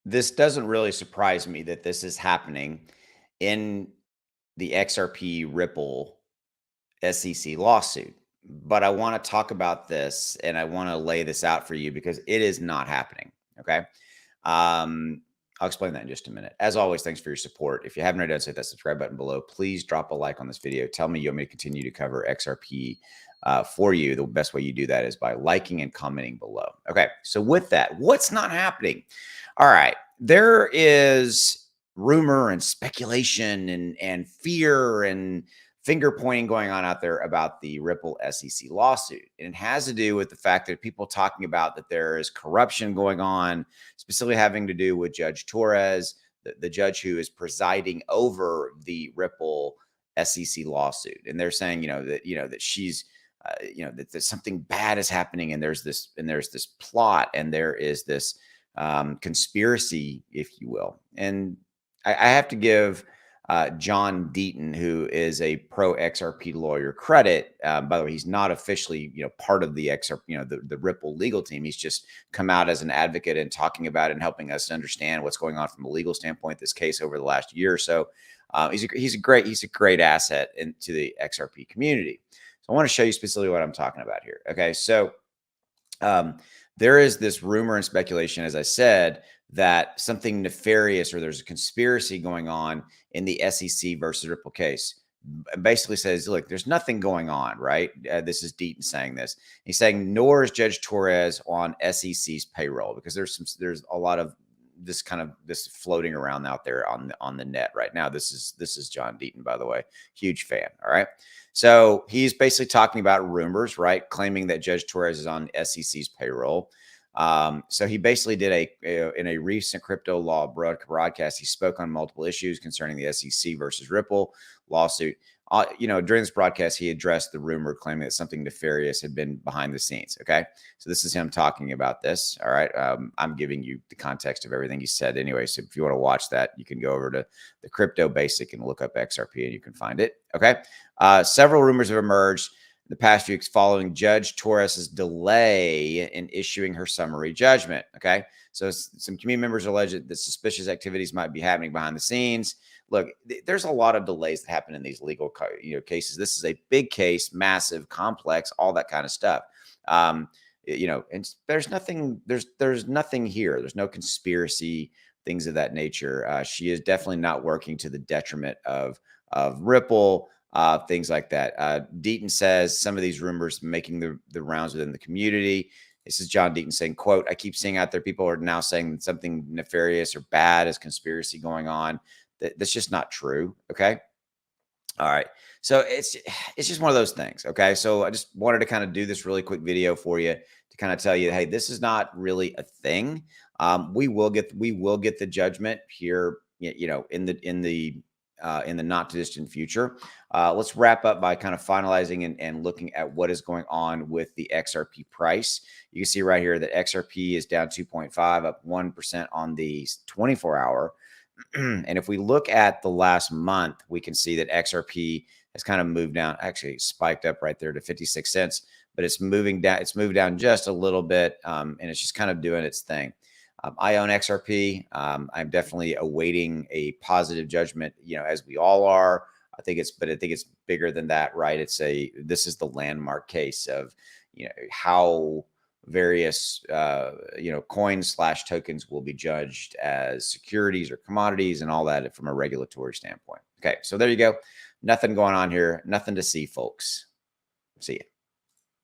this doesn't really surprise me that this is happening in the XRP Ripple SEC lawsuit. But I want to talk about this and I want to lay this out for you because it is not happening. Okay. I'll explain that in just a minute. As always, thanks for your support. If you haven't already done so, hit that subscribe button below. Please drop a like on this video. Tell me you want me to continue to cover XRP for you. The best way you do that is by liking and commenting below. Okay. So with that, what's not happening? All right. There is rumor and speculation and fear and finger pointing going on out there about the Ripple SEC lawsuit. And it has to do with the fact that people talking about that there is corruption going on, specifically having to do with Judge Torres, the judge who is presiding over the Ripple SEC lawsuit. And they're saying, that she's, that there's something bad is happening, and there's this plot, and there is this conspiracy, if you will. And I have to give John Deaton, who is a pro XRP lawyer, credit. By the way, he's not officially, part of the XRP, the Ripple legal team. He's just come out as an advocate and talking about it and helping us understand what's going on from a legal standpoint, this case over the last year or so. He's a great asset into the XRP community. So I want to show you specifically what I'm talking about here. Okay. So, there is this rumor and speculation, as I said, that something nefarious or there's a conspiracy going on in the SEC versus Ripple case. Basically says, look, there's nothing going on, right? This is Deaton saying this. He's saying, nor is Judge Torres on SEC's payroll, because there's a lot of this floating around out there on the net right now. This is John Deaton, by the way, huge fan. All right. So he's basically talking about rumors, right? Claiming that Judge Torres is on SEC's payroll. So he basically did in a recent crypto law broadcast, he spoke on multiple issues concerning the SEC versus Ripple lawsuit. During this broadcast, he addressed the rumor claiming that something nefarious had been behind the scenes. Okay. So this is him talking about this. All right. I'm giving you the context of everything he said anyway. So if you want to watch that, you can go over to the Crypto Basic and look up XRP and you can find it. Okay. Several rumors have emerged the past few weeks following Judge Torres's delay in issuing her summary judgment. Okay. So some community members allege that suspicious activities might be happening behind the scenes. Look, there's a lot of delays that happen in these legal cases. This is a big case, massive, complex, all that kind of stuff. And there's nothing here. There's no conspiracy, things of that nature. She is definitely not working to the detriment of Ripple. Things like that. Deaton says some of these rumors making the rounds within the community. This is John Deaton saying, quote, I keep seeing out there people are now saying something nefarious or bad as conspiracy going on. That's just not true. Okay. All right. So it's just one of those things. Okay. So I just wanted to kind of do this really quick video for you to kind of tell you, hey, this is not really a thing. We will get the judgment here, in the not too distant future. Let's wrap up by kind of finalizing and looking at what is going on with the XRP price. You can see right here that XRP is down 2.5, up 1% on the 24-hour. And if we look at the last month, we can see that XRP has kind of moved down, actually spiked up right there to 56 cents, but it's moving down. It's moved down just a little bit, and it's just kind of doing its thing. I own XRP. I'm definitely awaiting a positive judgment, as we all are. I think it's bigger than that, right? This is the landmark case of, how various, coins / tokens will be judged as securities or commodities and all that from a regulatory standpoint. Okay. So there you go. Nothing going on here. Nothing to see, folks. See ya.